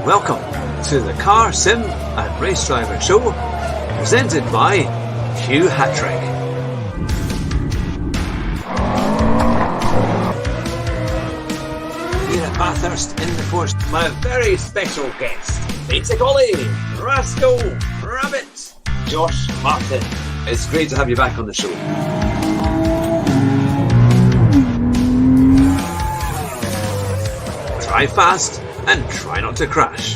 Welcome to the Car Sim and Race Driver Show, presented by Hugh Hattrick. Here at Bathurst in the Forest, my very special guest, Basic Ollie, Rascal, Rabbit, Josh Martin. It's great to have you back on the show. Drive fast and try not to crash.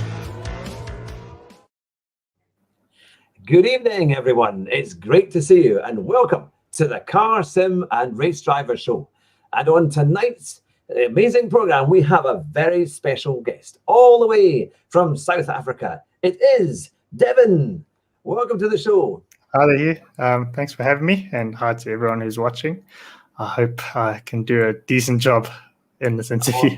Good evening, everyone. It's great to see you and welcome to the Car Sim and Race Driver Show. And on tonight's amazing program, we have a very special guest all the way from South Africa. It is Devon. Welcome to the show. Hi there. Thanks for having me, and hi to everyone who's watching. I hope I can do a decent job in this interview.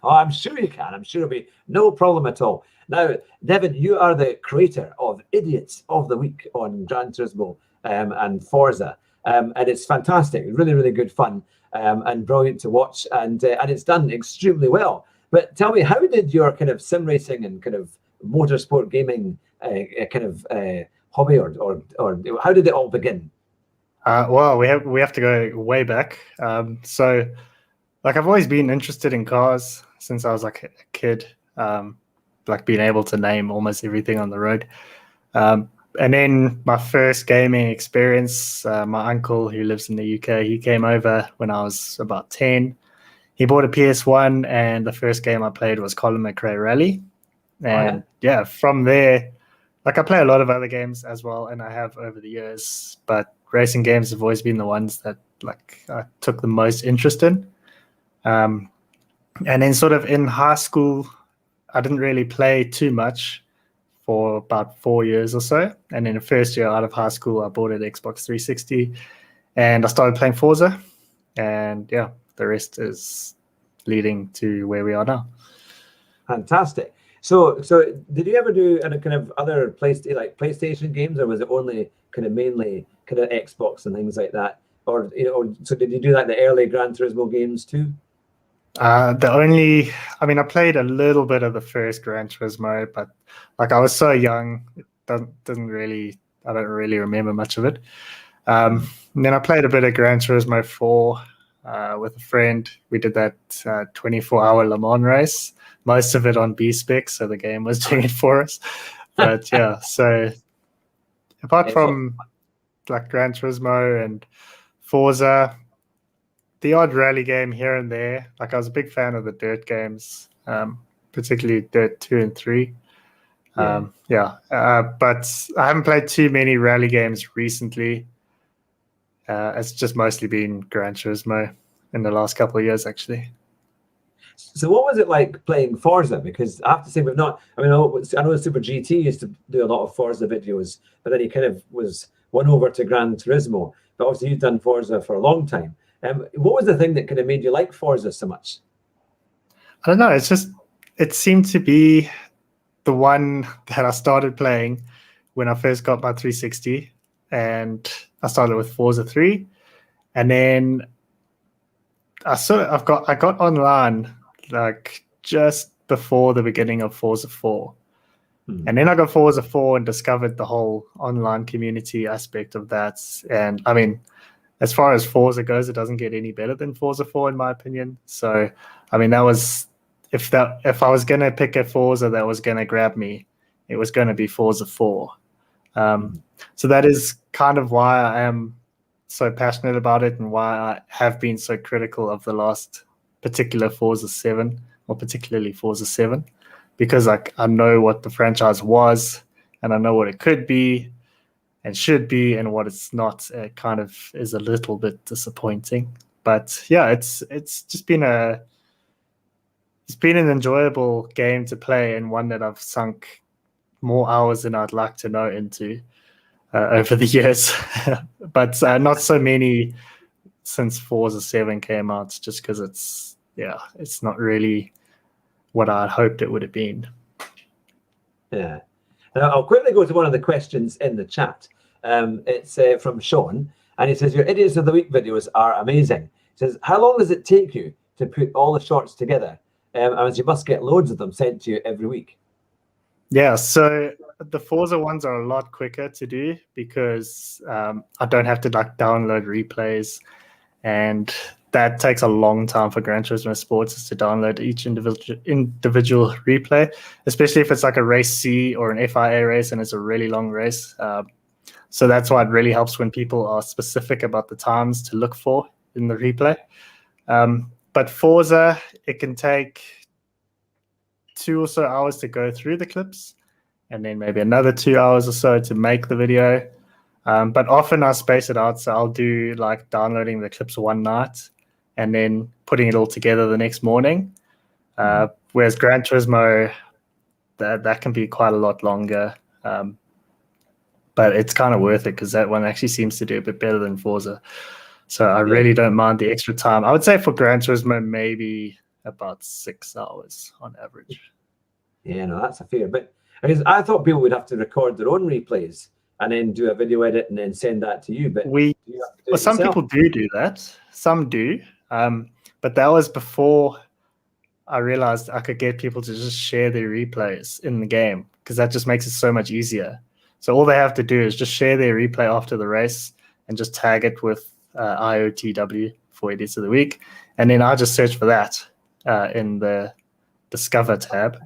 Oh, I'm sure you can. I'm sure it'll be no problem at all. Now, Devon, you are the creator of Idiots of the Week on Gran Turismo and Forza. And it's fantastic, really, really good fun and brilliant to watch. And it's done extremely well. But tell me, how did your kind of sim racing and kind of motorsport gaming hobby or how did it all begin? Well, we have to go way back. So I've always been interested in cars since I was like a kid, being able to name almost everything on the road. And then my first gaming experience, my uncle who lives in the UK, he came over when I was about 10. He bought a PS1 and the first game I played was Colin McRae Rally. And from there, I play a lot of other games as well, and I have over the years, but racing games have always been the ones that I took the most interest in. And then sort of in high school, I didn't really play too much for about 4 years or so. And in the first year out of high school, I bought an Xbox 360 and I started playing Forza. And the rest is leading to where we are now. Fantastic. So did you ever do any kind of other PlayStation games, or was it only kind of mainly kind of Xbox and things like that? Or so did you do the early Gran Turismo games too? I played a little bit of the first Gran Turismo, but I was so young, I don't really remember much of it. And then I played a bit of Gran Turismo 4 with a friend. We did that 24-hour Le Mans race, most of it on B-Spec, so the game was doing it for us. But so apart from Gran Turismo and Forza, the odd rally game here and there. I was a big fan of the dirt games, particularly Dirt 2 and 3. But I haven't played too many rally games recently. It's just mostly been Gran Turismo in the last couple of years, actually. So what was it like playing Forza? Because I have to say, I know Super GT used to do a lot of Forza videos, but then he kind of was won over to Gran Turismo. But obviously you've done Forza for a long time. What was the thing that kind of made you like Forza so much? I don't know. It seemed to be the one that I started playing when I first got my 360, and I started with Forza 3, and then I got online just before the beginning of Forza 4. And then I got Forza 4 and discovered the whole online community aspect of that. And as far as Forza goes, it doesn't get any better than Forza 4 in my opinion. So, that was if I was going to pick a Forza that was going to grab me, it was going to be Forza 4. So that is kind of why I am so passionate about it and why I have been so critical of the last particular Forza 7, or particularly Forza 7, because I know what the franchise was and I know what it could be and should be, and what it's not. It kind of is a little bit disappointing. But it's just been an enjoyable game to play, and one that I've sunk more hours than I'd like to know into over the years. But not so many since Forza 7 came out, just because it's not really what I hoped it would have been. Yeah. Now, I'll quickly go to one of the questions in the chat. It's from Sean, and he says, your Idiots of the Week videos are amazing. He says, how long does it take you to put all the shorts together? as you must get loads of them sent to you every week. Yeah, so the Forza ones are a lot quicker to do because I don't have to like download replays, and that takes a long time for Gran Turismo Sports to download each individual replay, especially if it's like a race C or an FIA race and it's a really long race. So that's why it really helps when people are specific about the times to look for in the replay. But Forza, it can take 2 or so hours to go through the clips, and then maybe another 2 hours or so to make the video. But often I space it out, so I'll do like downloading the clips one night and then putting it all together the next morning. Whereas Gran Turismo, that can be quite a lot longer. But it's kind of worth it because that one actually seems to do a bit better than Forza. So I really don't mind the extra time. I would say for Gran Turismo, maybe about 6 hours on average. Yeah, no, that's a fair bit. Because I thought people would have to record their own replays and then do a video edit and then send that to you. But some people do that. Some do. But that was before I realized I could get people to just share their replays in the game, because that just makes it so much easier. So all they have to do is just share their replay after the race and just tag it with IOTW for Idiots of the Week. And then I just search for that in the Discover tab,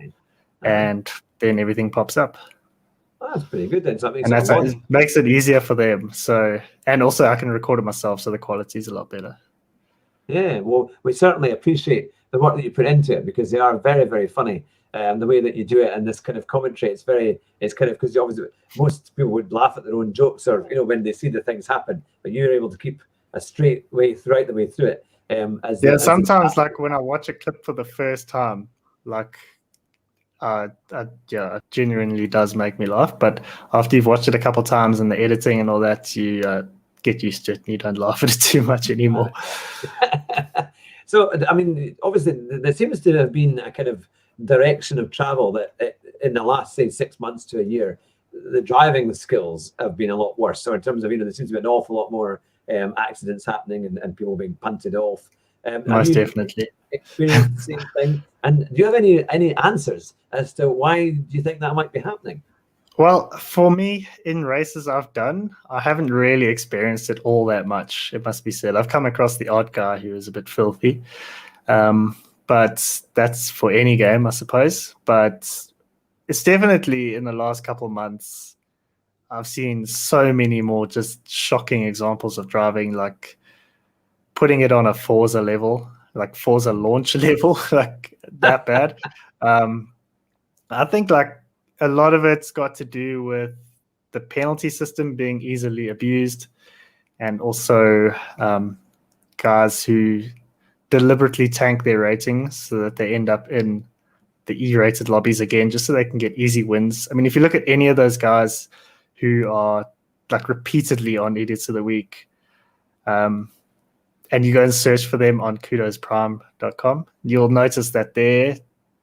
and then everything pops up. Oh, that's pretty good then. So it makes it easier for them. So, and also I can record it myself, so the quality is a lot better. Yeah, well, we certainly appreciate the work that you put into it, because they are very, very funny. The way that you do it and this kind of commentary, it's kind of, because obviously most people would laugh at their own jokes, or when they see the things happen, but you're able to keep a straight way throughout the way through it. Sometimes like when I watch a clip for the first time, like it genuinely does make me laugh. But after you've watched it a couple of times and the editing and all that, you get used to it and you don't laugh at it too much anymore. So, I mean, obviously there seems to have been a kind of direction of travel that in the last, say, 6 months to a year, the driving skills have been a lot worse. So in terms of, there seems to be an awful lot more accidents happening and people being punted off. Most definitely. Experienced the same thing? And do you have any answers as to why do you think that might be happening? Well, for me, in races I've done, I haven't really experienced it all that much, it must be said. I've come across the odd guy who is a bit filthy. But that's for any game, I suppose. But it's definitely in the last couple of months, I've seen so many more just shocking examples of driving, like putting it on a Forza level, like Forza launch level, like that bad. I think like a lot of it's got to do with the penalty system being easily abused, and also guys who deliberately tank their ratings so that they end up in the E-rated lobbies again, just so they can get easy wins. I mean, if you look at any of those guys who are like repeatedly on Idiots of the Week, and you go and search for them on kudosprime.com, you'll notice that their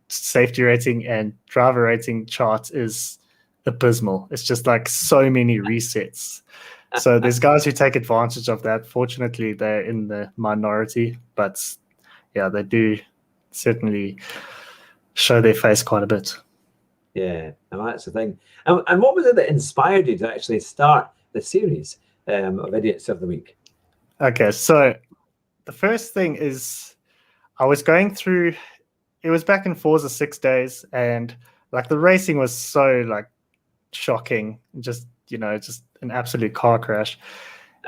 safety rating and driver rating chart is abysmal. It's just like so many resets. So there's guys who take advantage of that. Fortunately, they're in the minority, but yeah, they do certainly show their face quite a bit. Yeah, that's the thing. And what was it that inspired you to actually start the series of Idiots of the Week? Okay, so the first thing is I was going through, it was back in Forza 6 days, and like the racing was so like shocking, just an absolute car crash.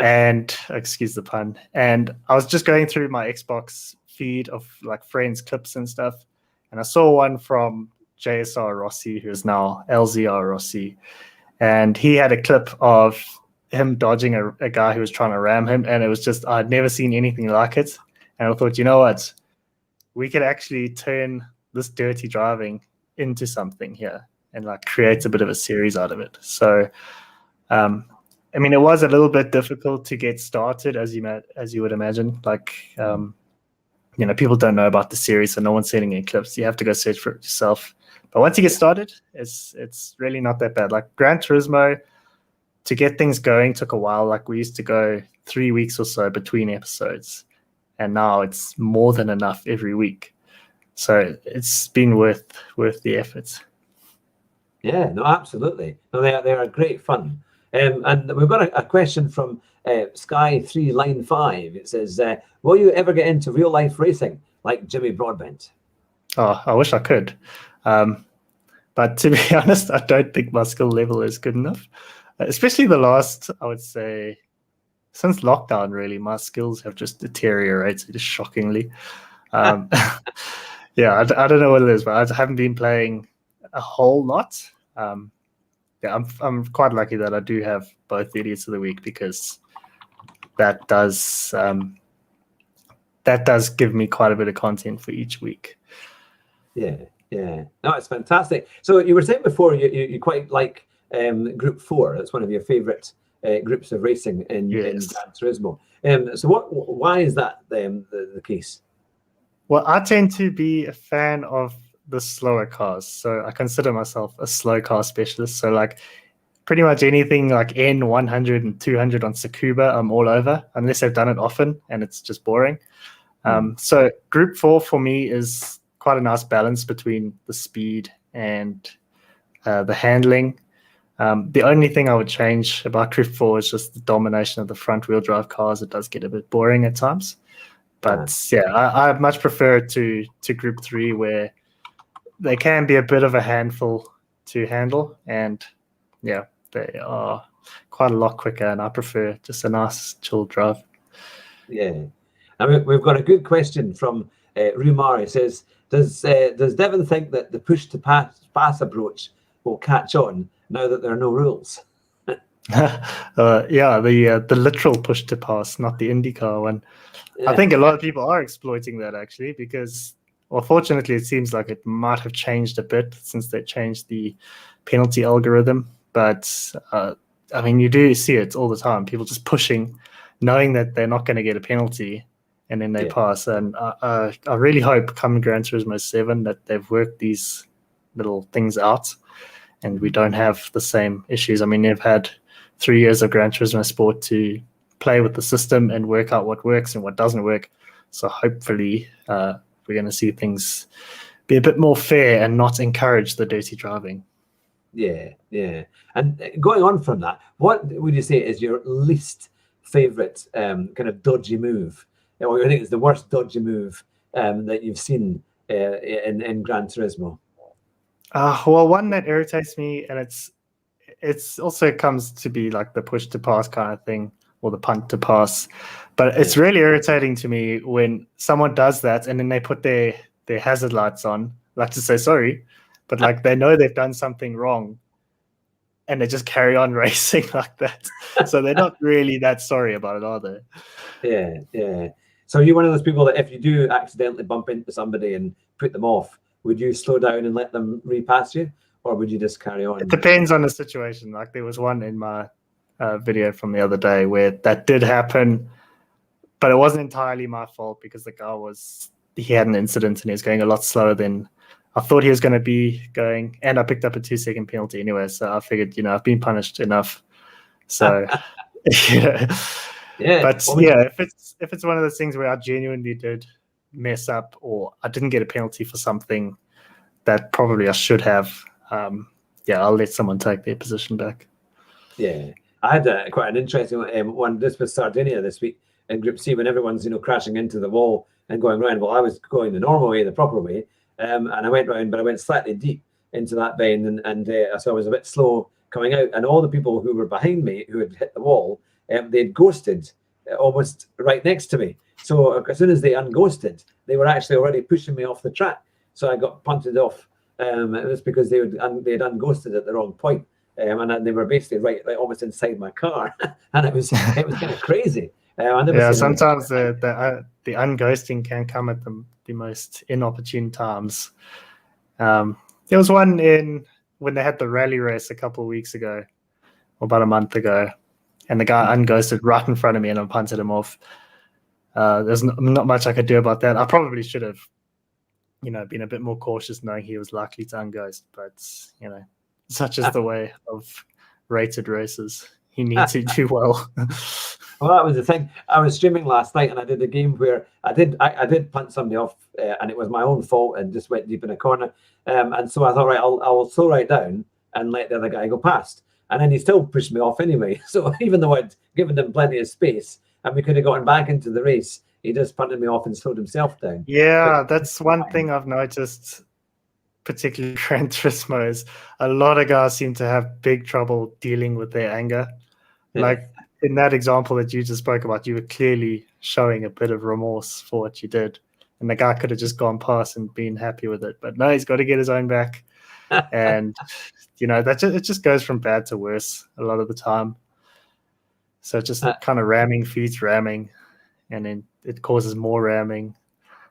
And excuse the pun. And I was just going through my Xbox feed of like friends' clips and stuff, and I saw one from JSR Rossi, who is now LZR Rossi, and he had a clip of him dodging a guy who was trying to ram him, and it was just, I'd never seen anything like it. And I thought, you know what, we could actually turn this dirty driving into something here and like create a bit of a series out of it. So I mean, it was a little bit difficult to get started, as you would imagine. Like, people don't know about the series, so no one's sending any clips. You have to go search for it yourself. But once you get started, it's really not that bad. Like Gran Turismo, to get things going took a while. Like we used to go 3 weeks or so between episodes, and now it's more than enough every week. So it's been worth the efforts. Yeah, no, absolutely. No, they are great fun. And we've got a question from Sky 3 Line 5. It says, will you ever get into real life racing like Jimmy Broadbent? Oh, I wish I could. But to be honest, I don't think my skill level is good enough. Especially the last, I would say, since lockdown, really, my skills have just deteriorated shockingly. Yeah, I don't know what it is, but I haven't been playing a whole lot. Yeah, I'm quite lucky that I do have both idiots of the week, because that does give me quite a bit of content for each week. Yeah, yeah. No, it's fantastic. So you were saying before you quite like Group 4. That's one of your favourite groups of racing in Gran Turismo. So why is that the case? Well, I tend to be a fan of the slower cars. So I consider myself a slow car specialist. So like pretty much anything like N100 and 200 on Tsukuba, I'm all over, unless I've done it often and it's just boring. So Group 4 for me is quite a nice balance between the speed and the handling. The only thing I would change about Group 4 is just the domination of the front wheel drive cars. It does get a bit boring at times. But yeah, I much prefer to Group 3, where they can be a bit of a handful to handle. And yeah, they are quite a lot quicker, and I prefer just a nice chill drive. Yeah. And we've got a good question from Rumar. He says, does Devon think that the push to pass approach will catch on now that there are no rules? Yeah, the literal push to pass, not the IndyCar one. Yeah. I think a lot of people are exploiting that, actually, because, well, fortunately, it seems like it might have changed a bit since they changed the penalty algorithm. But I mean, you do see it all the time. People just pushing, knowing that they're not going to get a penalty, and then they pass. And I really hope come Gran Turismo 7 that they've worked these little things out, and we don't have the same issues. I mean, they've had 3 years of Gran Turismo Sport to play with the system and work out what works and what doesn't work. So hopefully we're going to see things be a bit more fair and not encourage the dirty driving. Yeah, yeah. And going on from that, what would you say is your least favorite kind of dodgy move, or you think is the worst dodgy move that you've seen in Gran Turismo? Well, one that irritates me, and it's also comes to be like the push to pass kind of thing, or the punt to pass. But it's really irritating to me when someone does that and then they put their hazard lights on, like to say sorry, but like they know they've done something wrong and they just carry on racing like that. So they're not really that sorry about it, are they? Yeah, yeah. So you're one of those people that if you do accidentally bump into somebody and put them off, would you slow down and let them repass you, or would you just carry on? It depends on the situation. Like there was one in my video from the other day where that did happen, but it wasn't entirely my fault, because the guy he had an incident and he was going a lot slower than I thought he was going to be going, and I picked up a 2-second penalty anyway. So I figured, I've been punished enough. So yeah. But yeah, if it's one of those things where I genuinely did mess up, or I didn't get a penalty for something that probably I should have, I'll let someone take their position back. Yeah, I had quite an interesting one. This was Sardinia this week in Group C, when everyone's crashing into the wall and going round. Well, I was going the normal way, the proper way, and I went round, but I went slightly deep into that bend, and so I was a bit slow coming out. And all the people who were behind me, who had hit the wall, they'd ghosted almost right next to me. So as soon as they unghosted, they were actually already pushing me off the track. So I got punted off. It was because they'd unghosted at the wrong point. And they were basically right almost inside my car, and it was kind of crazy. Sometimes the unghosting can come at the most inopportune times. There was one when they had the rally race a couple of weeks ago, or about a month ago, and the guy unghosted right in front of me, and I punted him off. There's not much I could do about that. I probably should have, been a bit more cautious, knowing he was likely to unghost, but such is the way of rated races. you need to do well. Well, that was the thing. I was streaming last night, and I did a game where I did punt somebody off, and it was my own fault, and just went deep in a corner. And so I thought, right, I'll slow right down and let the other guy go past. And then he still pushed me off anyway. So even though I'd given him plenty of space, and we could have gotten back into the race, he just punted me off and slowed himself down. Yeah, that's one thing I've noticed, particularly Gran Turismo, is a lot of guys seem to have big trouble dealing with their anger. Like in that example that you just spoke about, you were clearly showing a bit of remorse for what you did. And the guy could have just gone past and been happy with it. But no, he's got to get his own back. And, it just goes from bad to worse a lot of the time. So just kind of ramming feeds ramming, and then it causes more ramming.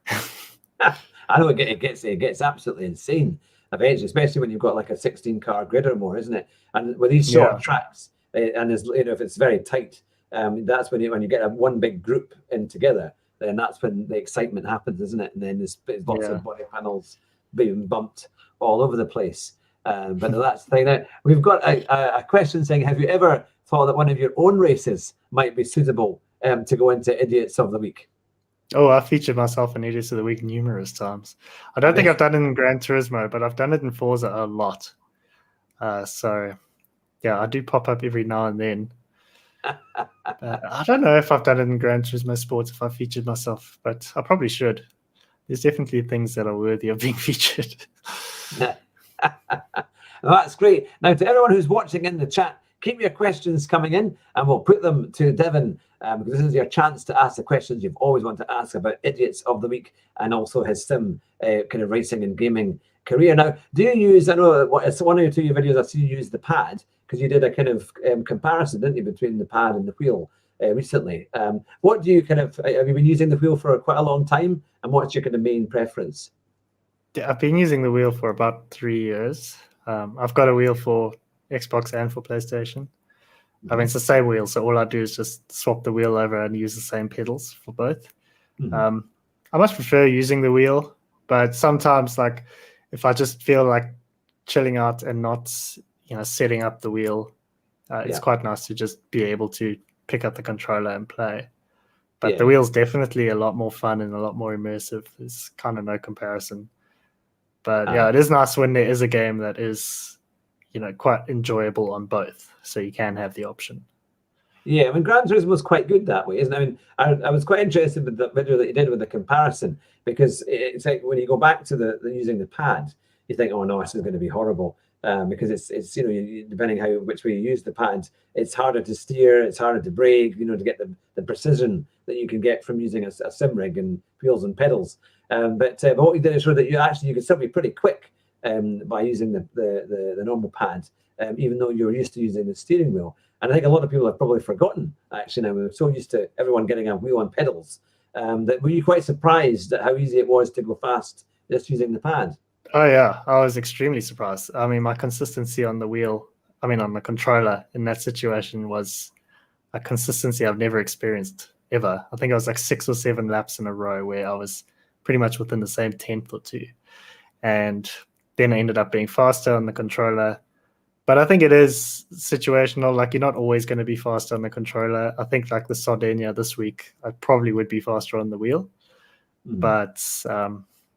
I know it gets absolutely insane eventually, especially when you've got like a 16-car grid or more, isn't it? And with these short tracks, and there's, if it's very tight, that's when you get one big group in together, then that's when the excitement happens, isn't it? And then there's lots of body panels being bumped all over the place. But that's the thing. Now, we've got a question saying, have you ever thought that one of your own races might be suitable to go into Idiots of the Week? Oh, I featured myself in Idiots of the Week numerous times. I don't think I've done it in Gran Turismo, but I've done it in Forza a lot. So, yeah, I do pop up every now and then. I don't know if I've done it in Gran Turismo Sports, if I featured myself, but I probably should. There's definitely things that are worthy of being featured. That's great. Now, to everyone who's watching in the chat, keep your questions coming in, and we'll put them to Devon, because this is your chance to ask the questions you've always wanted to ask about Idiots of the Week and also his sim kind of racing and gaming career. Now, do you use, I know it's one or two of your videos I've seen you use the pad, because you did a kind of comparison, didn't you, between the pad and the wheel recently. What do you have you been using the wheel for quite a long time, and what's your kind of main preference? Yeah, I've been using the wheel for about 3 years. I've got a wheel for Xbox and for PlayStation. I mean, it's the same wheel, so all I do is just swap the wheel over and use the same pedals for both. I much prefer using the wheel, but sometimes, like, if I just feel like chilling out and not, setting up the wheel, it's quite nice to just be able to pick up the controller and play. But the wheel's definitely a lot more fun and a lot more immersive. There's kind of no comparison. But yeah, it is nice when there is a game that is, quite enjoyable on both, so you can have the option. Yeah, I mean, Gran Turismo was quite good that way, isn't it? I mean, I was quite interested with the video that you did with the comparison, because it's like when you go back to the using the pad, you think, oh no, this is going to be horrible, because it's depending which way you use the pad, it's harder to steer, it's harder to brake, to get the precision that you can get from using a sim rig and wheels and pedals. But what you did is show that you can still be pretty quick by using the normal pad, even though you're used to using the steering wheel. And I think a lot of people have probably forgotten, actually, now we're so used to everyone getting a wheel and pedals, that were you quite surprised at how easy it was to go fast just using the pad? Oh yeah, I was extremely surprised. I mean, my consistency on the controller in that situation was a consistency I've never experienced ever. I think I was like 6 or 7 laps in a row where I was pretty much within the same 10th or 2. And then I ended up being faster on the controller. But I think it is situational. Like, you're not always going to be faster on the controller. I think like the Sardinia this week, I probably would be faster on the wheel. But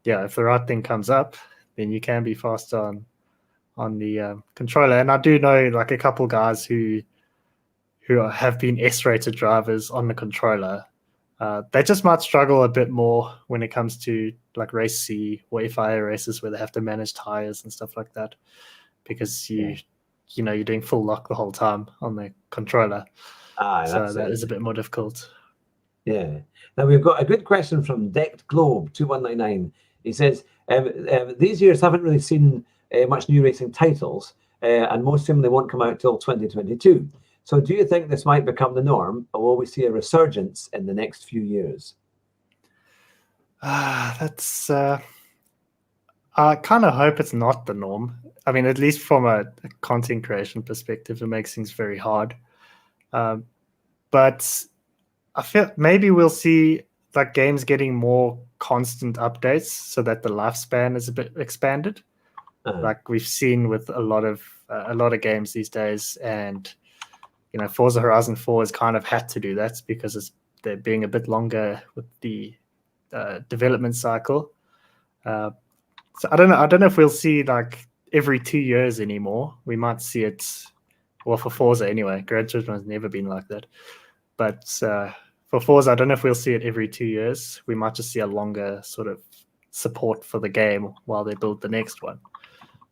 if the right thing comes up, then you can be faster on the controller. And I do know like a couple guys who have been S-rated drivers on the controller. They just might struggle a bit more when it comes to like race C or FIA races where they have to manage tires and stuff like that, because you're doing full lock the whole time on the controller. So that is a bit more difficult. Yeah. Now we've got a good question from Decked Globe 2199. He says, these years haven't really seen much new racing titles, and most of them won't come out till 2022. So do you think this might become the norm, or will we see a resurgence in the next few years? That's I kind of hope it's not the norm. I mean, at least from a content creation perspective, it makes things very hard. But I feel maybe we'll see like games getting more constant updates so that the lifespan is a bit expanded, like we've seen with a lot of games these days. And Forza Horizon 4 has kind of had to do that because they're being a bit longer with the development cycle. So I don't know if we'll see like every 2 years anymore. We might see it, well, for Forza anyway. Gran Turismo has never been like that. But for Forza, I don't know if we'll see it every 2 years. We might just see a longer sort of support for the game while they build the next one.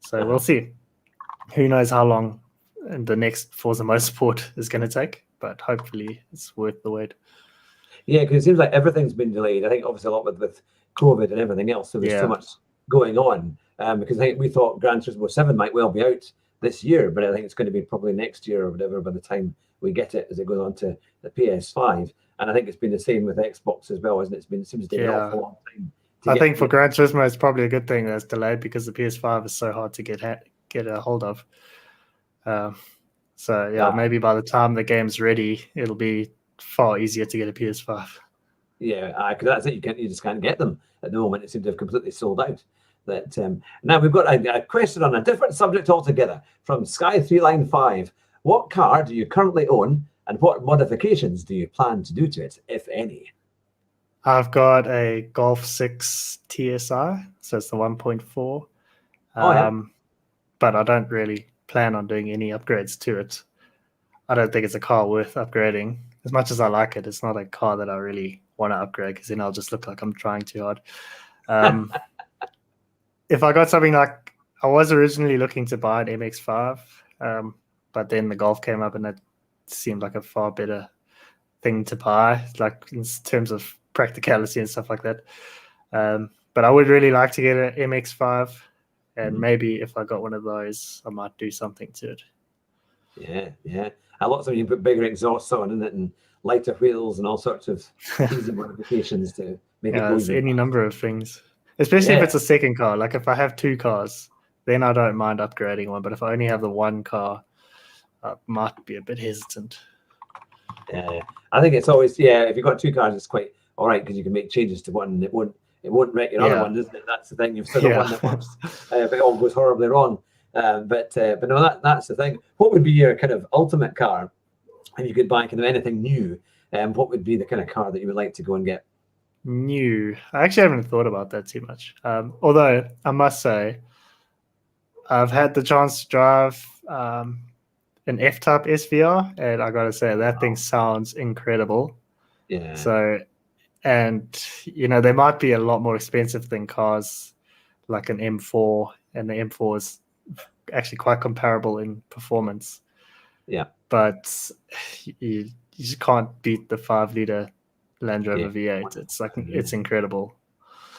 So we'll see. Who knows how long the next Forza Motorsport is going to take, but hopefully it's worth the wait. Yeah, because it seems like everything's been delayed. I think obviously a lot with COVID and everything else, so there's so much going on. Because I think we thought Gran Turismo 7 might well be out this year, but I think it's going to be probably next year or whatever by the time we get it, as it goes on to the PS5. And I think it's been the same with Xbox as well, isn't it? It seems to take an awful long time. I think for Gran Turismo, it's probably a good thing that it's delayed because the PS5 is so hard to get a hold of. Maybe by the time the game's ready, it'll be far easier to get a PS5. Yeah, because that's it. You just can't get them at the moment. It seems to have completely sold out. Now we've got a question on a different subject altogether from Sky3Line5. What car do you currently own, and what modifications do you plan to do to it, if any? I've got a Golf 6 TSI, so it's the 1.4. But I don't really plan on doing any upgrades to it. I don't think it's a car worth upgrading. As much as I like it, it's not a car that I really want to upgrade because then I'll just look like I'm trying too hard. If I got something like, I was originally looking to buy an MX-5, but then the Golf came up and it seemed like a far better thing to buy, like in terms of practicality and stuff like that. But I would really like to get an MX-5, and maybe if I got one of those, I might do something to it. Yeah. And lots of you put bigger exhausts on it and lighter wheels and all sorts of easy modifications to make it go. There's any number of things, especially if it's a second car. Like if I have two cars, then I don't mind upgrading one. But if I only have the one car, I might be a bit hesitant. Yeah, I think it's always if you've got two cars, it's quite all right because you can make changes to one and it won't wreck your other one, isn't it? That's the thing. You've still got one that works if it all goes horribly wrong. But no, that's the thing. What would be your kind of ultimate car if you could buy kind of anything new? What would be the kind of car that you would like to go and get? New. I actually haven't thought about that too much. Although I must say, I've had the chance to drive an F-Type SVR, and I got to say that thing sounds incredible. Yeah. So, and they might be a lot more expensive than cars like an M4, and the M4 is actually quite comparable in performance. Yeah. But you just can't beat the 5-liter Land Rover V8. It's like it's incredible.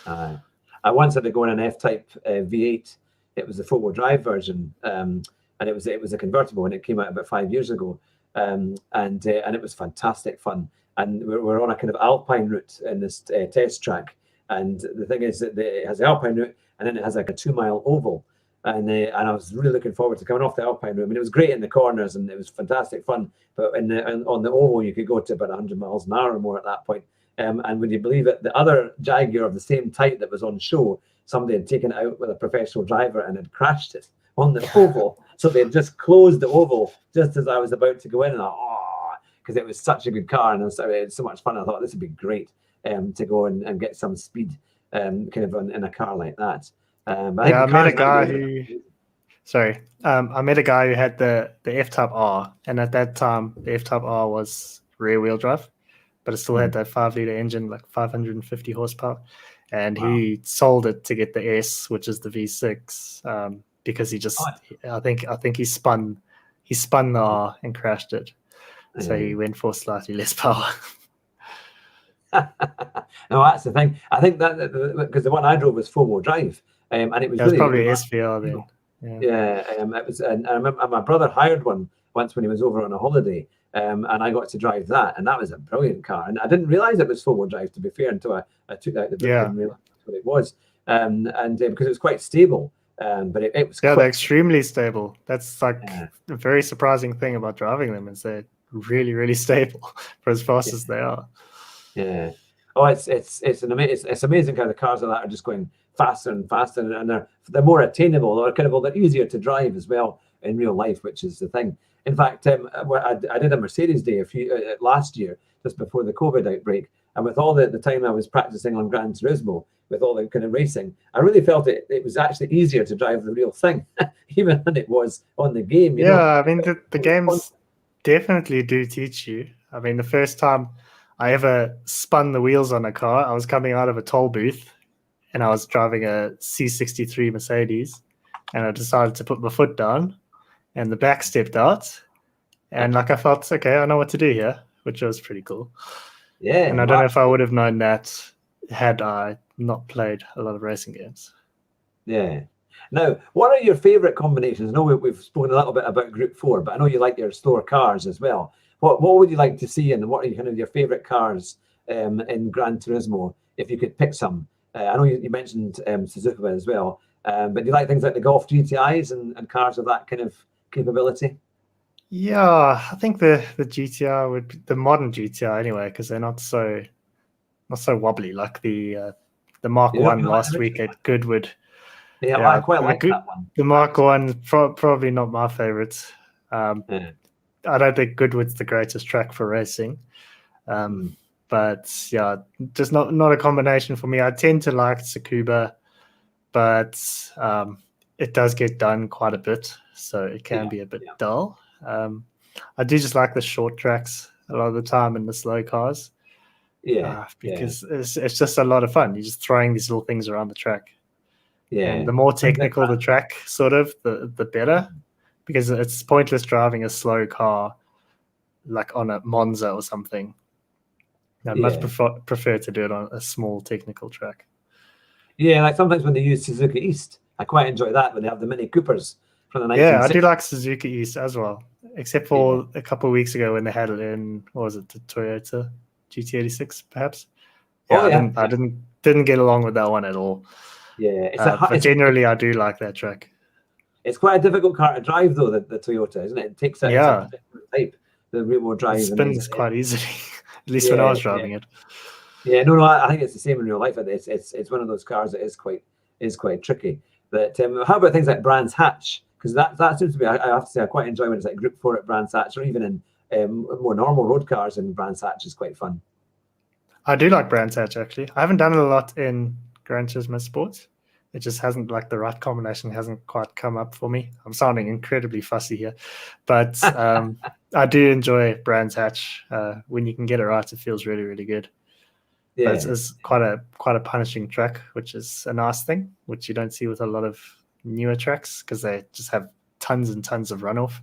I once had to go in an F-Type V8. It was the 4-wheel drive version, and it was a convertible when it came out about 5 years ago, and it was fantastic fun. And we're on a kind of alpine route in this test track, and the thing is that it has the alpine route, and then it has like a 2-mile oval. And I was really looking forward to coming off the alpine route. I mean, it was great in the corners and it was fantastic fun. But on the oval, you could go to about 100 miles an hour or more at that point. And would you believe it? The other Jaguar of the same type that was on show, somebody had taken it out with a professional driver and had crashed it on the oval. So they had just closed the oval just as I was about to go in. And because it was such a good car and it was so much fun. I thought this would be great to go and get some speed kind of in a car like that. I met a guy who. I met a guy who had the F-Type R, and at that time the F-Type R was rear-wheel drive, but it still had that 5-liter engine, like 550 horsepower, and he sold it to get the S, which is the V6, because he just, I think he spun the R and crashed it, so he went for slightly less power. No, that's the thing. I think that because the one I drove was 4-wheel drive. And it was really probably SVR then. It was. And I remember my brother hired one once when he was over on a holiday, and I got to drive that, and that was a brilliant car. And I didn't realize it was 4-wheel drive, to be fair, until I took out the book and realized that's what it was. And because it was quite stable, but it was. Yeah, they're extremely stable. That's like a very surprising thing about driving them is they're really, really stable for as fast as they are. Yeah. Oh, it's amazing how the cars like that are just going faster and faster, and they're more attainable. They're easier to drive as well in real life, which is the thing. In fact, I did a Mercedes day last year, just before the COVID outbreak, and with all the time I was practicing on Gran Turismo, with all the kind of racing, I really felt it was actually easier to drive the real thing, even than it was on the game. You know? I mean, the games definitely do teach you. I mean, the first time I ever spun the wheels on a car, I was coming out of a toll booth and I was driving a C63 Mercedes, and I decided to put my foot down and the back stepped out. And like I felt, okay, I know what to do here, which was pretty cool. Yeah. And I don't know if I would have known that had I not played a lot of racing games. Yeah. Now, what are your favourite combinations? I know we've spoken a little bit about Group 4, but I know you like your store cars as well. What would you like to see, and what are kind of your favourite cars in Gran Turismo, if you could pick some? I know you mentioned Suzuka as well, but do you like things like the Golf GTIs and cars of that kind of capability? Yeah, I think the GTR would be the modern GTR anyway, because they're not so wobbly like the Mark One last week at Goodwood. Yeah, well, I quite like that one. The Mark One probably not my favorite. I don't think Goodwood's the greatest track for racing. But yeah, just not a combination for me. I tend to like Tsukuba, but it does get done quite a bit, so it can be a bit dull. I do just like the short tracks a lot of the time in the slow cars. Because it's just a lot of fun. You're just throwing these little things around the track. Yeah. And the more technical the track, sort of, the better. Because it's pointless driving a slow car like on a Monza or something. I'd much prefer to do it on a small technical track. Yeah, like sometimes when they use Suzuka East, I quite enjoy that when they have the Mini Coopers from the 1960s. Yeah, I do like Suzuka East as well. Except for a couple of weeks ago when they had it in, what was it, the Toyota GT86 perhaps? I didn't get along with that one at all. Yeah, but generally I do like that track. It's quite a difficult car to drive though, the Toyota, isn't it? It takes a different type, the rear-wheel drive. It spins quite easily, at least when I was driving it. Yeah, no, I think it's the same in real life. It's one of those cars that is quite tricky. But how about things like Brands Hatch? Because that seems to be, I have to say, I quite enjoy when it's like Group 4 at Brands Hatch, or even in more normal road cars, and Brands Hatch is quite fun. I do like Brands Hatch, actually. I haven't done it a lot in Gran Turismo Sports. It just hasn't, like, the right combination hasn't quite come up for me. I'm sounding incredibly fussy here. But I do enjoy Brands Hatch. When you can get it right, it feels really, really good. Yeah. But it's quite a punishing track, which is a nice thing, which you don't see with a lot of newer tracks because they just have tons and tons of runoff.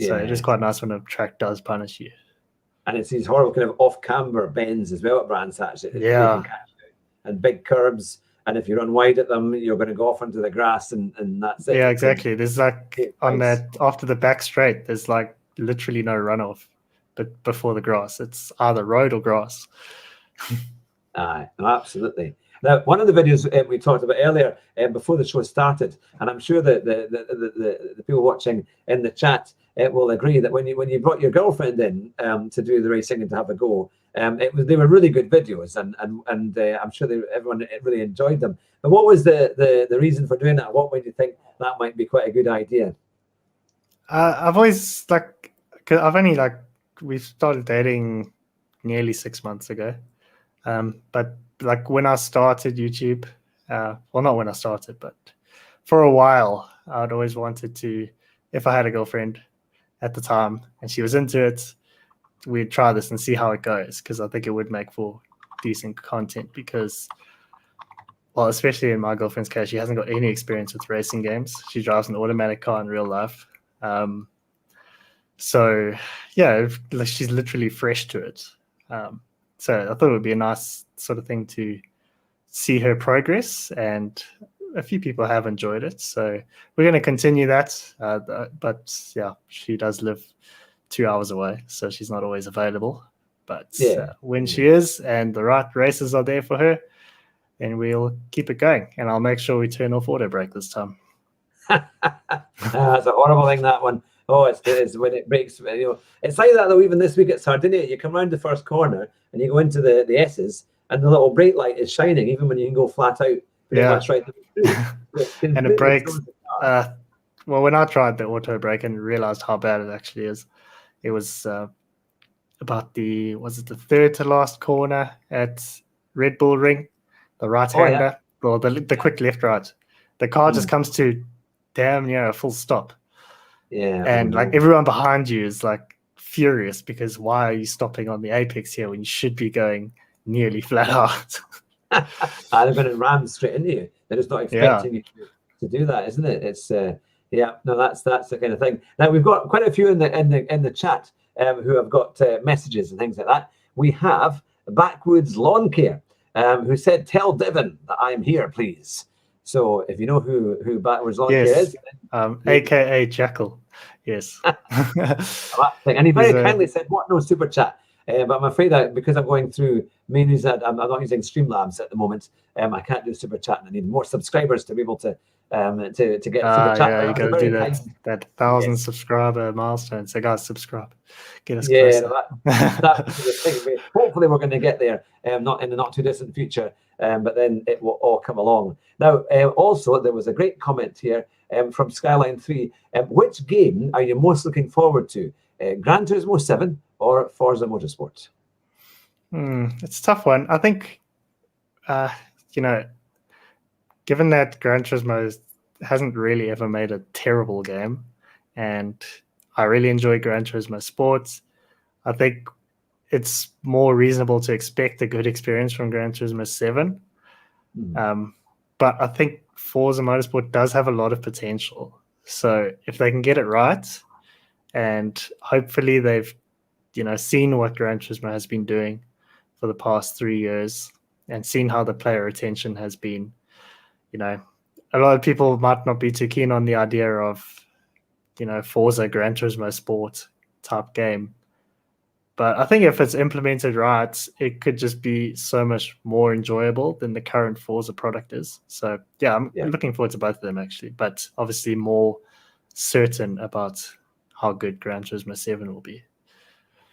So it is quite nice when a track does punish you. And it's these horrible kind of off-camber bends as well at Brands Hatch. And big curbs. And if you run wide at them, you're going to go off onto the grass, and that's it. Yeah, exactly. There's like on that after the back straight, there's like literally no runoff, but before the grass, it's either road or grass. Absolutely. Now, one of the videos we talked about earlier before the show started, and I'm sure that the people watching in the chat will agree that when you brought your girlfriend in to do the racing and to have a go, they were really good videos, and I'm sure everyone really enjoyed them. But what was the reason for doing that? What made you think that might be quite a good idea? I've always we started dating nearly 6 months ago, but like when I started YouTube, well, not when I started, but for a while, I'd always wanted to, if I had a girlfriend at the time and she was into it, we'd try this and see how it goes, because I think it would make for decent content because, well, especially in my girlfriend's case, she hasn't got any experience with racing games. She drives an automatic car in real life. So, yeah, she's literally fresh to it. So I thought it would be a nice sort of thing to see her progress, and a few people have enjoyed it. So we're going to continue that. But yeah, she does live 2 hours away, so she's not always available. But when she is and the right races are there for her, then we'll keep it going. And I'll make sure we turn off auto brake this time. That's a horrible thing, that one. Oh, it's when it breaks. It's like that though. Even this week at Sardinia, you come around the first corner and you go into the S's, and the little brake light is shining, even when you can go flat out. Much right through. And it brakes well, when I tried the auto brake and realized how bad it actually is, it was about was it the third to last corner at Red Bull Ring, the right-hander, or the quick left-right. The car just comes to damn near a full stop. Yeah. And like everyone behind you is like furious because why are you stopping on the apex here when you should be going nearly flat out? They're going to ram straight into you. They're just not expecting you to do that, isn't it? It's that's the kind of thing. Now we've got quite a few in the chat who have got messages and things like that. We have Backwoods Lawn Care who said, "Tell Devon that I'm here, please." So if you know who Backwoods Lawn Care is, aka Jackal, yes. And he very kindly said, "What no super chat?" But I'm afraid that because I'm going through menus that I'm not using Streamlabs at the moment, I can't do super chat, and I need more subscribers to be able to get super chat. Yeah, you got to do that 1,000 subscriber milestone. So guys, subscribe, get us closer. That's the thing. Hopefully, we're going to get there, not in the not too distant future, but then it will all come along. Now, also there was a great comment here from Skyline 3. Which game are you most looking forward to? Gran Turismo 7 or Forza Motorsports? It's a tough one. I think, given that Gran Turismo hasn't really ever made a terrible game, and I really enjoy Gran Turismo Sports, I think it's more reasonable to expect a good experience from Gran Turismo 7. But I think Forza Motorsport does have a lot of potential. So if they can get it right, and hopefully they've seen what Gran Turismo has been doing for the past 3 years and seen how the player retention has been. A lot of people might not be too keen on the idea of, Forza Gran Turismo Sport type game. But I think if it's implemented right, it could just be so much more enjoyable than the current Forza product is. So, I'm looking forward to both of them, actually. But obviously more certain about how good Gran Turismo 7 will be.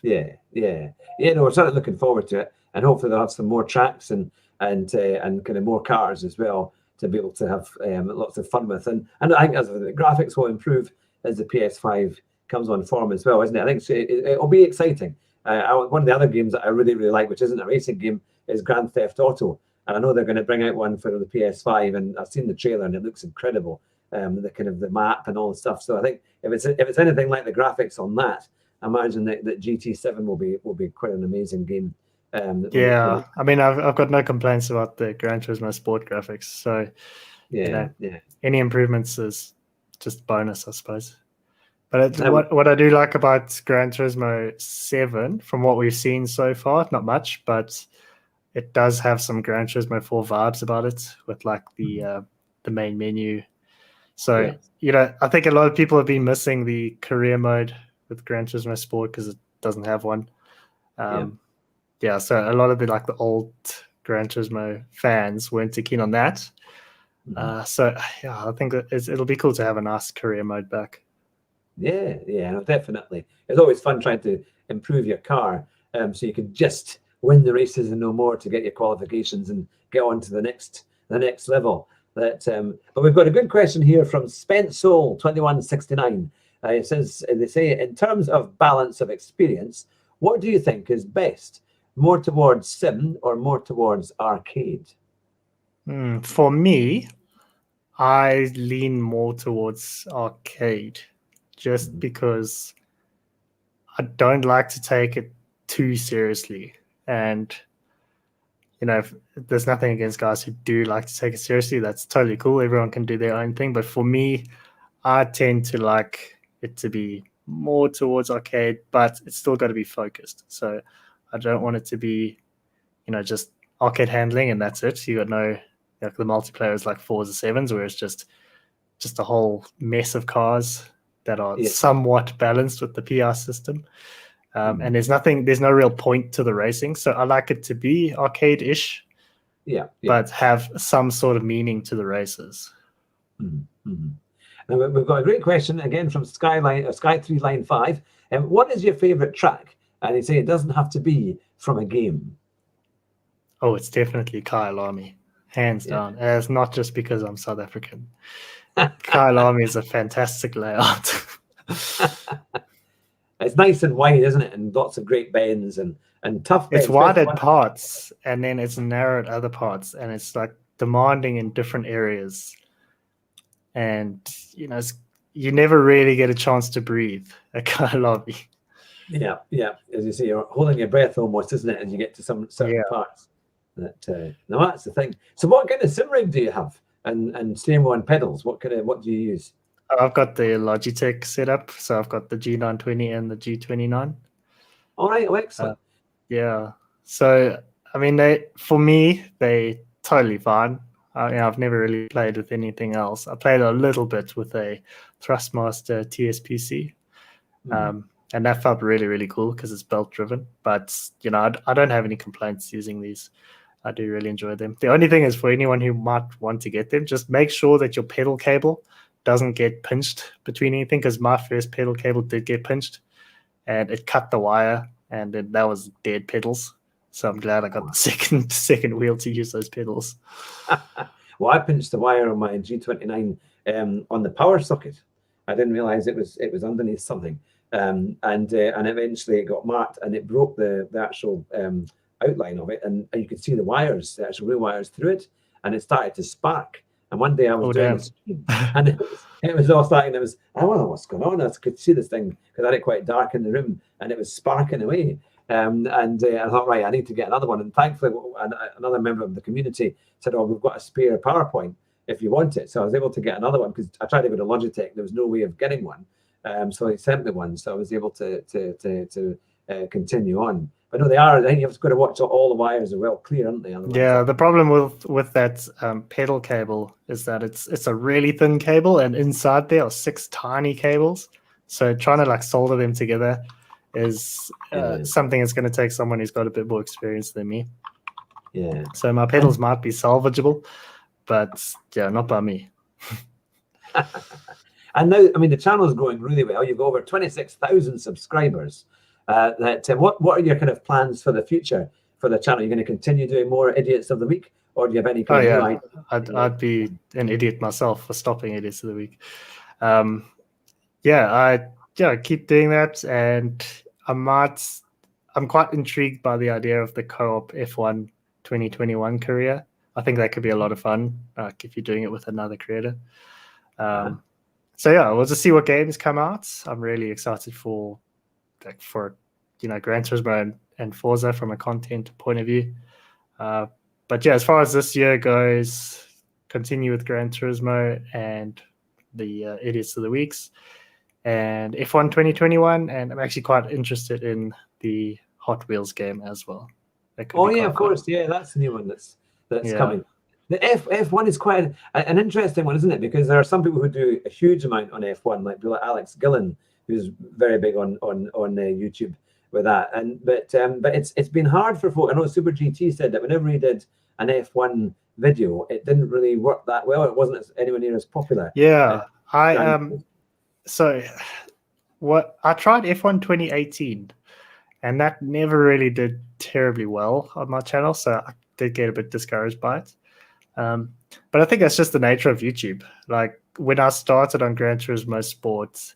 Yeah. No, we're certainly looking forward to it, and hopefully they'll have some more tracks and kind of more cars as well to be able to have lots of fun with. And I think as the graphics will improve as the PS5 comes on form as well, isn't it? I think it'll be exciting. One of the other games that I really, really like, which isn't a racing game, is Grand Theft Auto, and I know they're going to bring out one for the PS5, and I've seen the trailer and it looks incredible. The kind of the map and all the stuff. So I think if it's anything like the graphics on that, I imagine that GT7 will be quite an amazing game. I mean, I've got no complaints about the Gran Turismo Sport graphics. So any improvements is just bonus, I suppose. But what I do like about Gran Turismo 7, from what we've seen so far, not much, but it does have some Gran Turismo 4 vibes about it, with like the main menu. So I think a lot of people have been missing the career mode with Gran Turismo Sport because it doesn't have one. So a lot of the old Gran Turismo fans weren't too keen on that. I think it'll be cool to have a nice career mode back. No, definitely. It's always fun trying to improve your car, so you can just win the races and no more to get your qualifications and get on to the next level. But we've got a good question here from Spent Soul 2169. It says, they say, in terms of balance of experience, what do you think is best? More towards sim or more towards arcade? For me, I lean more towards arcade, just because I don't like to take it too seriously. And there's nothing against guys who do like to take it seriously. That's totally cool. Everyone can do their own thing. But for me, I tend to like it to be more towards arcade, but it's still got to be focused. So I don't want it to be, just arcade handling and that's it. You got no, the multiplayer is like Forza 7s, where it's just a whole mess of cars that are somewhat balanced with the PR system. And there's no real point to the racing. So I like it to be arcade-ish, but have some sort of meaning to the races. Now, we've got a great question again from Sky3 Line 5. What is your favorite track? And they say it doesn't have to be from a game. Oh, it's definitely Kyalami, hands Yeah. down. And it's not just because I'm South African. Kyle Army is a fantastic layout. It's nice and wide, isn't it? And lots of great bends and tough bends. It's wide at parts, and then it's narrow at other parts, and it's like demanding in different areas. And you never really get a chance to breathe at Kyle Lobby. Yeah. As you say, you're holding your breath almost, isn't it? As you get to some certain parts. No, that's the thing. So, what kind of sim rig do you have? And same on pedals. What do you use? I've got the Logitech setup, so I've got the G920 and the G29. All right, excellent. Yeah. So, I mean, they totally fine. I've never really played with anything else. I played a little bit with a Thrustmaster TSPC, and that felt really, really cool because it's belt driven. But I don't have any complaints using these. I do really enjoy them. The only thing is, for anyone who might want to get them, just make sure that your pedal cable doesn't get pinched between anything, because my first pedal cable did get pinched and it cut the wire, and then that was dead pedals. So I'm glad I got the second wheel to use those pedals. Well, I pinched the wire on my G29 on the power socket. I didn't realize it was underneath something, and eventually it got marked and it broke the actual outline of it, and you could see the actual real wires through it, and it started to spark. And one day I was doing a stream, and it was all starting. I don't know what's going on. I could see this thing because I had it quite dark in the room, and it was sparking away. And I thought, right, I need to get another one. And thankfully, another member of the community said, "Oh, we've got a spare PowerPoint if you want it." So I was able to get another one because I tried to go to Logitech. There was no way of getting one. So he sent me one, so I was able to continue on. But no, I think you've got to watch all the wires are well clear, aren't they? Otherwise, yeah, the problem with that pedal cable is that it's a really thin cable, and inside there are 6 tiny cables. So trying to solder them together is something that's going to take someone who's got a bit more experience than me. Yeah. So my pedals might be salvageable, but yeah, not by me. And now, I mean, the channel is growing really well. You've got over 26,000 subscribers. What are your kind of plans for the future for the channel? Are you going to continue doing more Idiots of the Week, or do you have any kind of new idea? I'd be an idiot myself for stopping Idiots of the Week. I keep doing that, and I'm quite intrigued by the idea of the co-op F1 2021 career. I think that could be a lot of fun, if you're doing it with another creator. So yeah, we'll just see what games come out. I'm really excited for Gran Turismo and Forza from a content point of view. But yeah, as far as this year goes, continue with Gran Turismo and the Idiots of the Weeks and F1 2021, and I'm actually quite interested in the Hot Wheels game as well. Oh yeah, of course. Yeah, that's the new one that's coming. The F1 is quite an interesting one, isn't it? Because there are some people who do a huge amount on F1, like Alex Gillen, who's very big on YouTube with that. But it's been hard for folk. I know Super GT said that whenever he did an F1 video, it didn't really work that well. It wasn't anywhere near as popular. Yeah, So I tried F1 2018, and that never really did terribly well on my channel, so I did get a bit discouraged by it. But I think that's just the nature of YouTube. Like when I started on Gran Turismo Sports,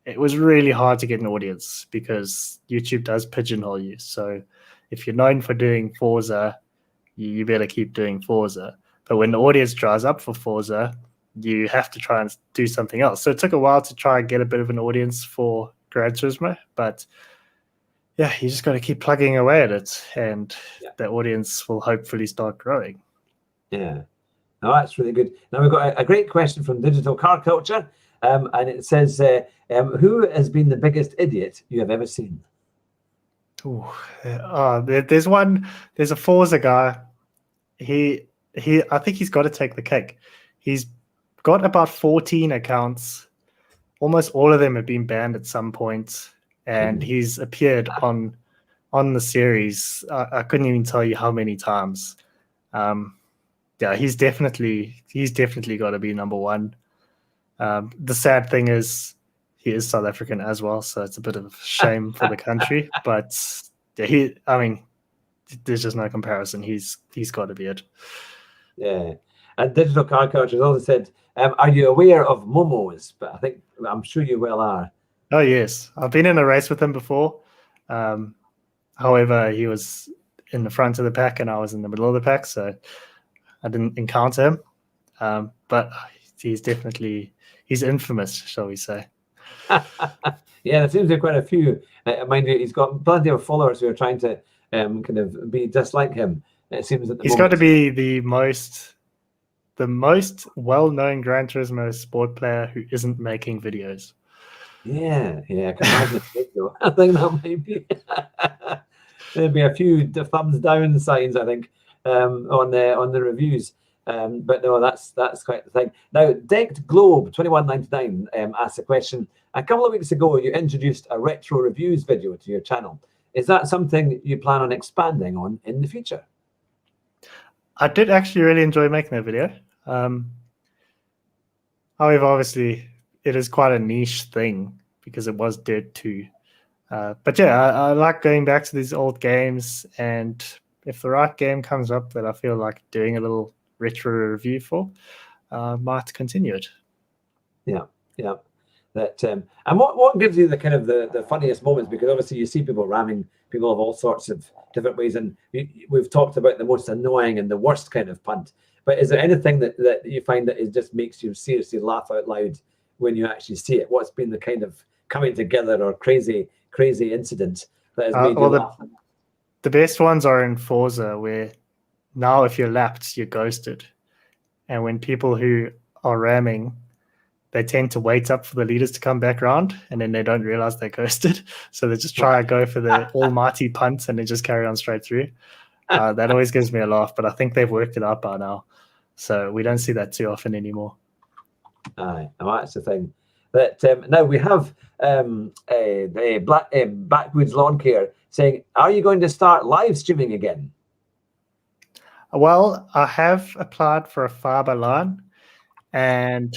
it was really hard to get an audience because YouTube does pigeonhole you. So if you're known for doing Forza, you better keep doing Forza. But when the audience dries up for Forza, you have to try and do something else. So it took a while to try and get a bit of an audience for Gran Turismo, but yeah, you just got to keep plugging away at it, and the audience will hopefully start growing. Yeah, no, that's really good. Now we've got a great question from Digital Car Culture, and it says, "Who has been the biggest idiot you have ever seen?" There's one. There's a Forza guy. I think he's got to take the cake. He's got about 14 accounts. Almost all of them have been banned at some point, and he's appeared on the series. I couldn't even tell you how many times. Yeah, he's definitely got to be number one. The sad thing is he is South African as well, so it's a bit of a shame for the country. But yeah, there's just no comparison. He's got to be it. Yeah. And Digital Car Culture has also said, are you aware of Momos? But I'm sure you well are. Oh yes, I've been in a race with him before. However, he was in the front of the pack and I was in the middle of the pack, so I didn't encounter him. But he's infamous, shall we say. Yeah, there seems to be quite a few. Mind you, he's got plenty of followers who are trying to kind of be just like him. It seems at the He's moment. got to be the most well-known Gran Turismo sport player who isn't making videos. Yeah, I can imagine it, though. I think that might be. There'd be a few thumbs down signs, I think, on the reviews. But no, that's quite the thing. Now, Decked Globe 2199 asked a question. A couple of weeks ago, you introduced a retro reviews video to your channel. Is that something you plan on expanding on in the future? I did actually really enjoy making that video. However, obviously, it is quite a niche thing because it was Dirt 2. But yeah, I like going back to these old games, and if the right game comes up that I feel like doing a little retro review for, might continue it. Yeah. That and what gives you the kind of the funniest moments? Because obviously you see people ramming people of all sorts of different ways, and we've talked about the most annoying and the worst kind of punt. But is there anything that you find that it just makes you seriously laugh out loud when you actually see it? What's been the kind of coming together or crazy incident that has made you laugh? The best ones are in Forza, where now if you're lapped, you're ghosted, and when people who are ramming, they tend to wait up for the leaders to come back around, and then they don't realize they're ghosted. So they just try to go for the almighty punt and they just carry on straight through. That always gives me a laugh, but I think they've worked it out by now. So we don't see that too often anymore. Aye, that's the thing. That now we have Backwoods Lawn Care saying, are you going to start live streaming again? Well, I have applied for a fiber line, and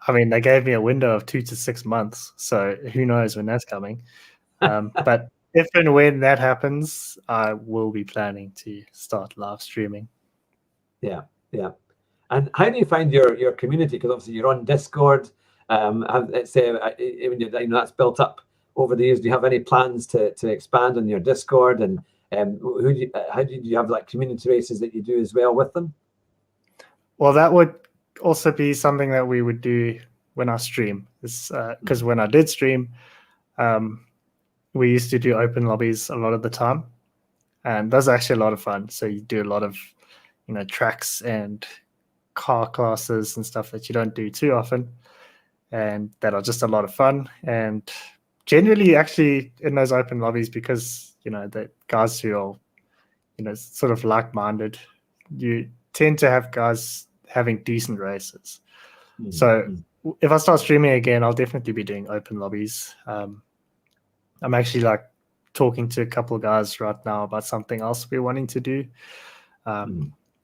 I mean, they gave me a window of 2 to 6 months, so who knows when that's coming. But if and when that happens, I will be planning to start live streaming. Yeah. And how do you find your community? Because obviously you're on Discord. Let's say that's built up over the years. Do you have any plans to expand on your Discord? And how do you have like community races that you do as well with them? Well, that would also be something that we would do when I stream, because when I did stream, we used to do open lobbies a lot of the time, and those are actually a lot of fun. So you do a lot of tracks and car classes and stuff that you don't do too often, and that are just a lot of fun. And generally, actually, in those open lobbies, because the guys who are sort of like-minded, you tend to have guys having decent races. Mm-hmm. So if I start streaming again, I'll definitely be doing open lobbies. I'm actually talking to a couple of guys right now about something else we're wanting to do,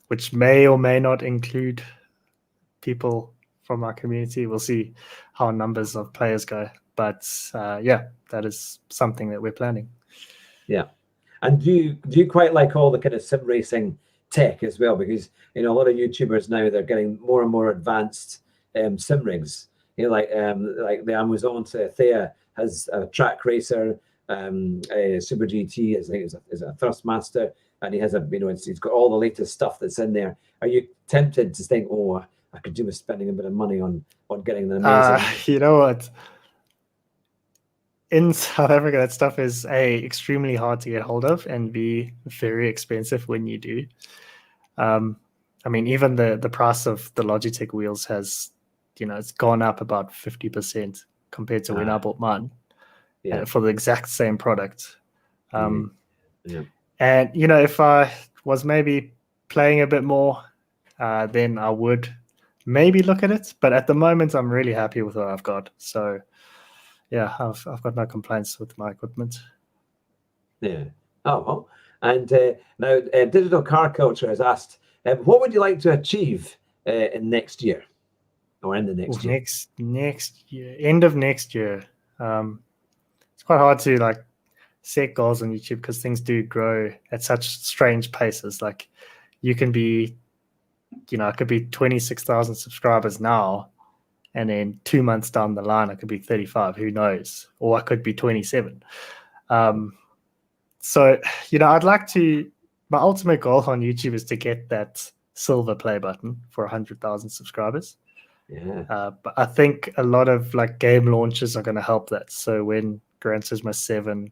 which may or may not include people from our community. We'll see how numbers of players go. But yeah, that is something that we're planning. Yeah. And do you quite like all the kind of sim racing tech as well? Because a lot of YouTubers now, they're getting more and more advanced sim rigs. Like the Amazon Thea has a track racer, a Super GT, I think is a Thrustmaster, and he has he's got all the latest stuff that's in there. Are you tempted to think, oh, I could do with spending a bit of money on getting an amazing? You know what? In South Africa, that stuff is extremely hard to get hold of, and B, very expensive when you do. I mean, even the price of the Logitech wheels has, it's gone up about 50% compared to when I bought mine. Yeah. For the exact same product. And if I was maybe playing a bit more, then I would maybe look at it. But at the moment, I'm really happy with what I've got. So yeah, I've got no complaints with my equipment. Yeah. Oh, well. And now Digital Car Culture has asked, what would you like to achieve in next year, or in the next year? Next year, end of next year. It's quite hard to set goals on YouTube because things do grow at such strange paces. Like you can be I could be 26,000 subscribers now, and then 2 months down the line, I could be 35. Who knows? Or I could be 27. So, I'd like to. My ultimate goal on YouTube is to get that silver play button for 100,000 subscribers. Yeah. But I think a lot of game launches are going to help that. So when Gran Turismo 7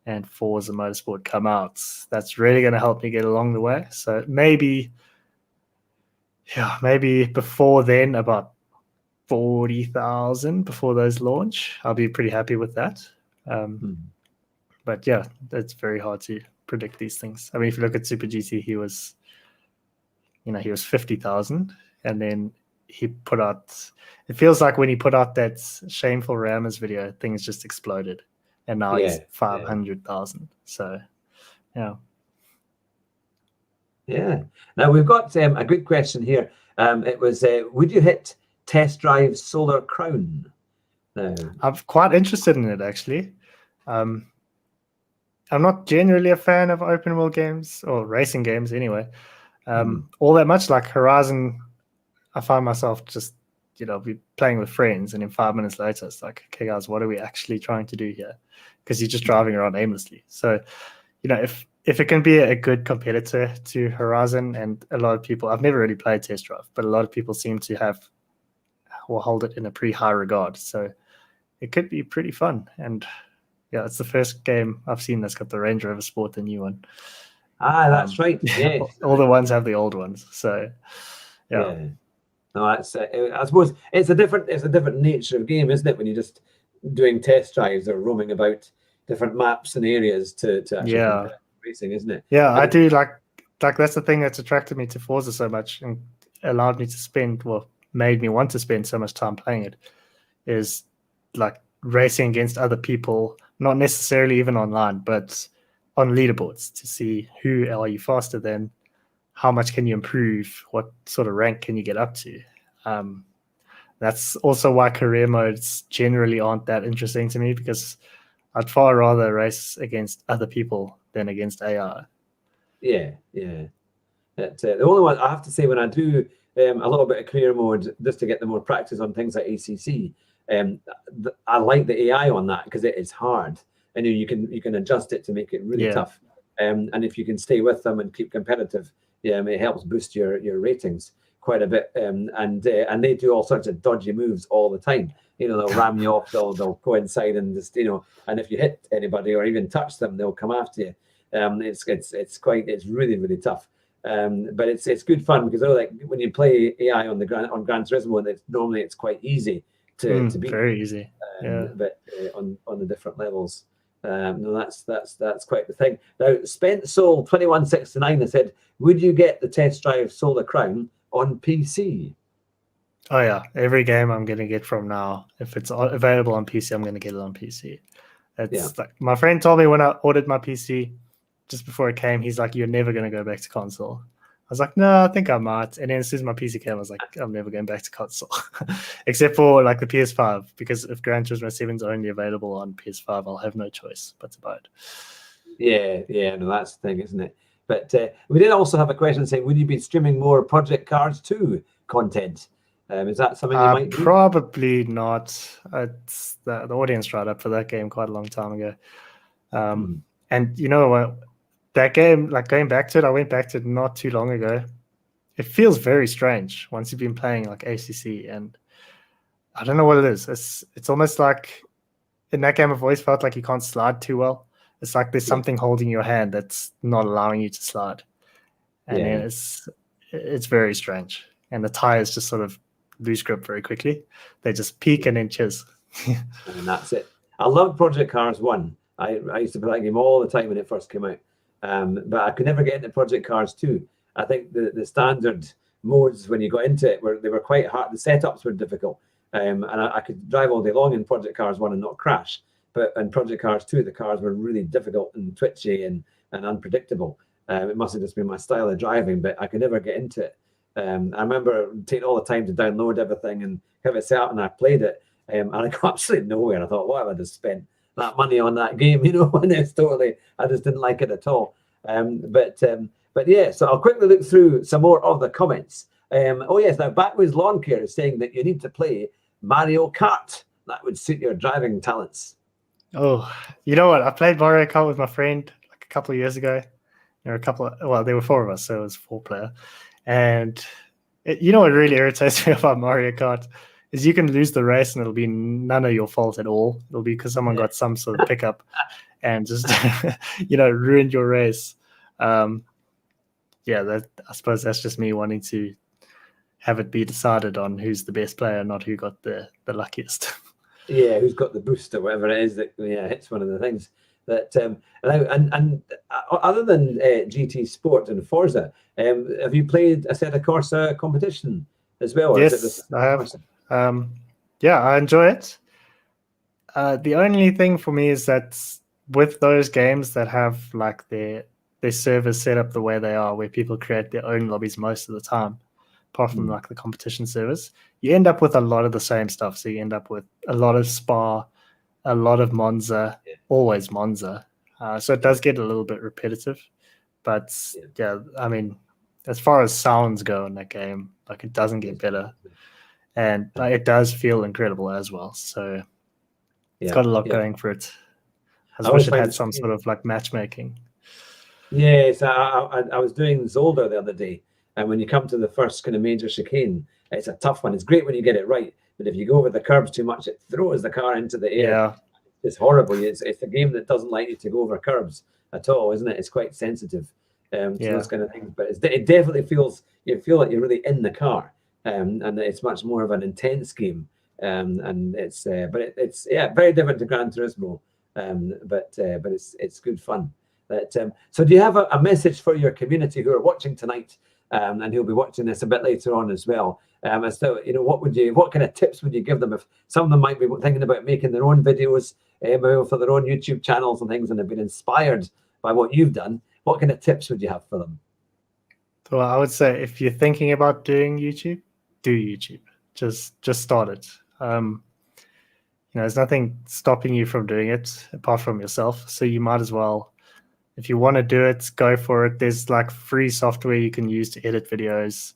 and Forza Motorsport come out, that's really going to help me get along the way. So maybe before then, about 40,000 before those launch, I'll be pretty happy with that. But yeah, it's very hard to predict these things. I mean, if you look at Super GT, he was 50,000, and then he put out. It feels like when he put out that shameful Rammers video, things just exploded, and now he's 500,000. So, yeah. Yeah. Now we've got a good question here. It was, would you hit test drive Solar Crown? No. I'm quite interested in it, actually. I'm not generally a fan of open world games or racing games anyway. All that much. Like Horizon, I find myself just, be playing with friends, and then 5 minutes later, it's like, okay, guys, what are we actually trying to do here? Because you're just driving around aimlessly. So, if it can be a good competitor to Horizon, and a lot of people, I've never really played Test Drive, but a lot of people seem to hold it in a pretty high regard. So it could be pretty fun. And yeah, it's the first game I've seen that's got the Range Rover Sport, the new one. That's right. Yes. All the ones have the old ones. So yeah. No, that's. I suppose it's a different nature of game, isn't it? When you're just doing test drives or roaming about different maps and areas to actually racing, isn't it? Yeah, I do like that's the thing that's attracted me to Forza so much and allowed me to made me want to spend so much time playing it, is like racing against other people, not necessarily even online, but on leaderboards, to see who are you faster than, how much can you improve, what sort of rank can you get up to. That's also why career modes generally aren't that interesting to me, because I'd far rather race against other people than against AI. Yeah. The only one I have to say, when I do a little bit of career mode just to get the more practice on things like ACC, I like the AI on that, because it is hard, and you can adjust it to make it really tough. And if you can stay with them and keep competitive, it helps boost your ratings quite a bit. And they do all sorts of dodgy moves all the time. They'll ram you off. They'll go inside and just and if you hit anybody or even touch them, they'll come after you. It's really, really tough. But it's good fun, because when you play AI on Gran Turismo, normally it's quite easy to beat. Very easy. But on the different levels. No, that's quite the thing. Now, Spent Soul 2169 has said, would you get the test drive Solar Crown on PC? Oh yeah, every game I'm going to get from now, if it's available on PC, I'm going to get it on PC. It's like my friend told me when I ordered my PC, just before it came, he's like, "You're never going to go back to console." I was like, "No, I think I might." And then as soon as my PC came, I was like, "I'm never going back to console," except for the PS5, because if Gran Turismo 7 is only available on PS5, I'll have no choice but to buy it. Yeah, no, that's the thing, isn't it? But we did also have a question saying, would you be streaming more Project Cars 2 content? Is that something you might do? Probably not. It's the audience dried up for that game quite a long time ago. And you know what? That game, going back to it, I went back to it not too long ago. It feels very strange once you've been playing ACC, and I don't know what it is. It's almost like in that game I've always felt like you can't slide too well. It's like there's something holding your hand that's not allowing you to slide. And then it's very strange. And the tires just sort of lose grip very quickly. They just peak and then chiz. And that's it. I loved Project Cars 1. I used to play that game all the time when it first came out. But I could never get into Project Cars 2. I think the standard modes, when you got into it, they were quite hard. The setups were difficult. And I could drive all day long in Project Cars 1 and not crash. But in Project Cars 2, the cars were really difficult and twitchy and unpredictable. It must have just been my style of driving, but I could never get into it. I remember taking all the time to download everything and have it set up, and I played it, and I got absolutely nowhere. I thought, why have I just spent that money on that game? And it's totally, I just didn't like it at all. But But yeah, so I'll quickly look through some more of the comments. Oh yes, now Backwoods Lawn Care is saying that you need to play Mario Kart. That would suit your driving talents. Oh, you know what? I played Mario Kart with my friend like a couple of years ago. There were 4 of us, so it was 4-player. And you know what really irritates me about Mario Kart is you can lose the race and it'll be none of your fault at all. It'll be because someone got some sort of pickup and just ruined your race. I suppose that's just me wanting to have it be decided on who's the best player, not who got the luckiest. Yeah, who's got the boost or whatever it is that hits one of the things that other than GT Sport and Forza, have you played a set of Corsa competition as well? Or Yes, I have. I enjoy it. The only thing for me is that with those games that have like their servers set up the way they are, where people create their own lobbies most of the time, apart from like the competition servers, you end up with a lot of the same stuff. So you end up with a lot of Spa, a lot of Monza, always Monza. So it does get a little bit repetitive. But I mean, as far as sounds go in that game, like it doesn't get better. And it does feel incredible as well. So it's got a lot going for it. I wish it had some sort of like matchmaking. Yes, I was doing Zolder the other day, and when you come to the first kind of major chicane, it's a tough one. It's great when you get it right, but if you go over the curbs too much, it throws the car into the air. Yeah. It's horrible. It's a game that doesn't like you to go over curbs at all, isn't it? It's quite sensitive to those kind of things. But it definitely you feel like you're really in the car, and it's much more of an intense game. And it's very different to Gran Turismo, but it's good fun. So do you have a message for your community who are watching tonight, and who'll be watching this a bit later on as well? As to what kind of tips would you give them if some of them might be thinking about making their own videos for their own YouTube channels and things, and have been inspired by what you've done? What kind of tips would you have for them? So I would say if you're thinking about doing YouTube, do YouTube. Just start it. There's nothing stopping you from doing it apart from yourself. So you might as well, if you want to do it, go for it. There's like free software you can use to edit videos.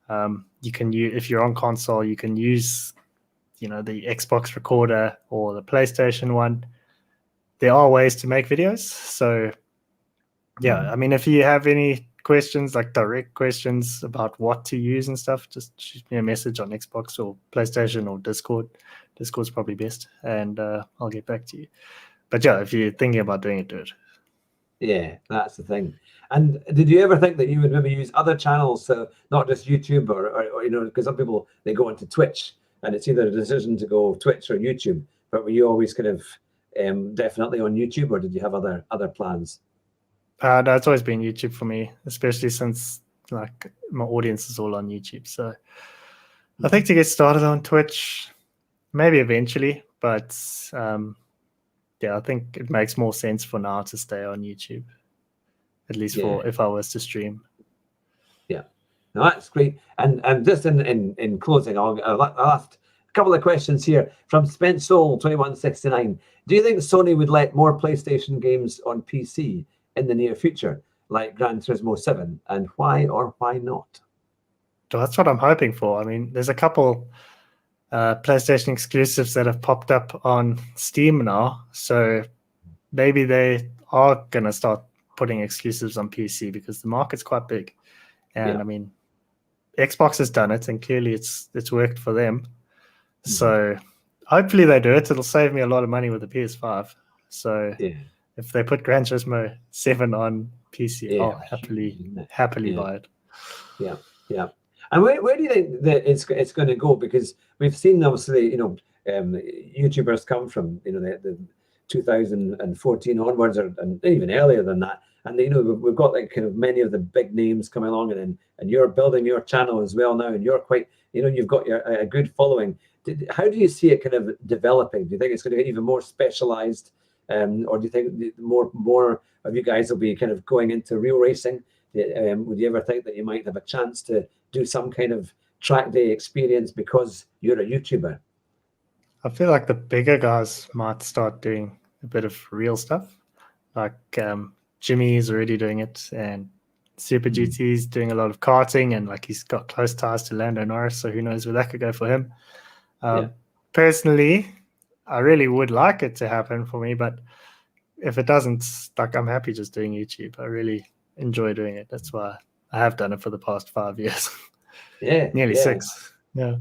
You can use, if you're on console, you can use, the Xbox recorder or the PlayStation one. There are ways to make videos. So I mean, if you have any questions, like direct questions about what to use and stuff, just shoot me a message on Xbox or PlayStation or Discord. Discord's probably best, and I'll get back to you. But if you're thinking about doing it, do it. Yeah, that's the thing. And did you ever think that you would maybe use other channels, so not just YouTube or because some people, they go into Twitch and it's either a decision to go Twitch or YouTube, but were you always kind of definitely on YouTube, or did you have other plans? No, it's always been YouTube for me, especially since like my audience is all on YouTube. So I think to get started on Twitch, maybe eventually, but I think it makes more sense for now to stay on YouTube, at least for if I was to stream. Yeah, no, that's great. And just in closing, I'll ask a couple of questions here from Spent Soul 2169. Do you think Sony would let more PlayStation games on PC in the near future, like Gran Turismo 7, and why or why not? So that's what I'm hoping for. I mean, there's a couple PlayStation exclusives that have popped up on Steam now, so maybe they are going to start putting exclusives on PC because the market's quite big. And I mean, Xbox has done it, and clearly it's worked for them. So hopefully they do it. It'll save me a lot of money with the PS5. So if they put Gran Turismo 7 on PC, I'll happily buy it. Yeah. And where do you think that it's going to go? Because we've seen, obviously, YouTubers come from the 2014 onwards, and even earlier than that. And we've got like kind of many of the big names coming along, and you're building your channel as well now, and you're quite, you've got a good following. How do you see it kind of developing? Do you think it's going to get even more specialized, or do you think more of you guys will be kind of going into real racing? Would you ever think that you might have a chance to do some kind of track day experience because you're a YouTuber? I feel like the bigger guys might start doing a bit of real stuff. Like Jimmy is already doing it, and Super GT's doing a lot of karting, and like he's got close ties to Lando Norris, so who knows where that could go for him. Personally, I really would like it to happen for me, but if it doesn't, like, I'm happy just doing YouTube. I really enjoy doing it. That's why I have done it for the past 5 years. Nearly 6. Yeah.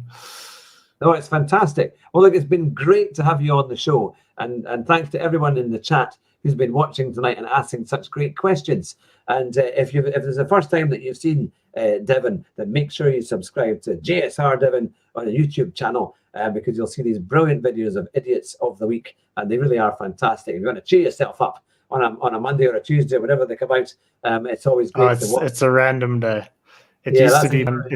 No, it's fantastic. Well, look, it's been great to have you on the show, and thanks to everyone in the chat who's been watching tonight and asking such great questions. And if it's the first time that you've seen Devon, then make sure you subscribe to JSR Devon on the YouTube channel, because you'll see these brilliant videos of idiots of the week, and they really are fantastic. If you want to cheer yourself up on a Monday or a Tuesday, whenever they come out, it's always great to watch. It's a random day. It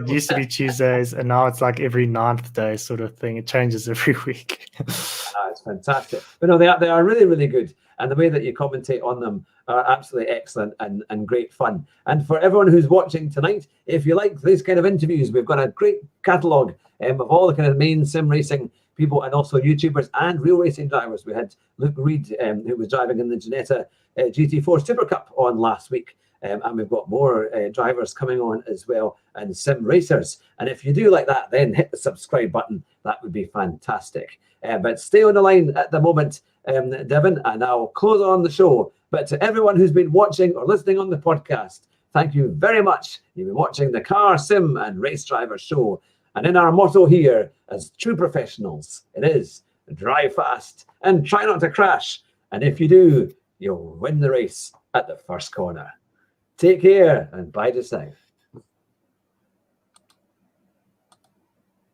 used to be Tuesdays, and now it's like every 9th day sort of thing. It changes every week. It's fantastic. But no, they are really, really good. And the way that you commentate on them are absolutely excellent and great fun. And for everyone who's watching tonight, if you like these kind of interviews, we've got a great catalogue of all the kind of main sim racing people, and also YouTubers and real racing drivers. We had Luke Reed, who was driving in the Ginetta GT4 Super Cup on last week. And we've got more drivers coming on as well, and sim racers. And if you do like that, then hit the subscribe button. That would be fantastic. But stay on the line at the moment, Devon, and I'll close on the show. But to everyone who's been watching or listening on the podcast, thank you very much. You've been watching the Car, Sim and Race Driver Show. And in our motto here, as true professionals, it is drive fast and try not to crash. And if you do, you'll win the race at the first corner. Take care and bye just now.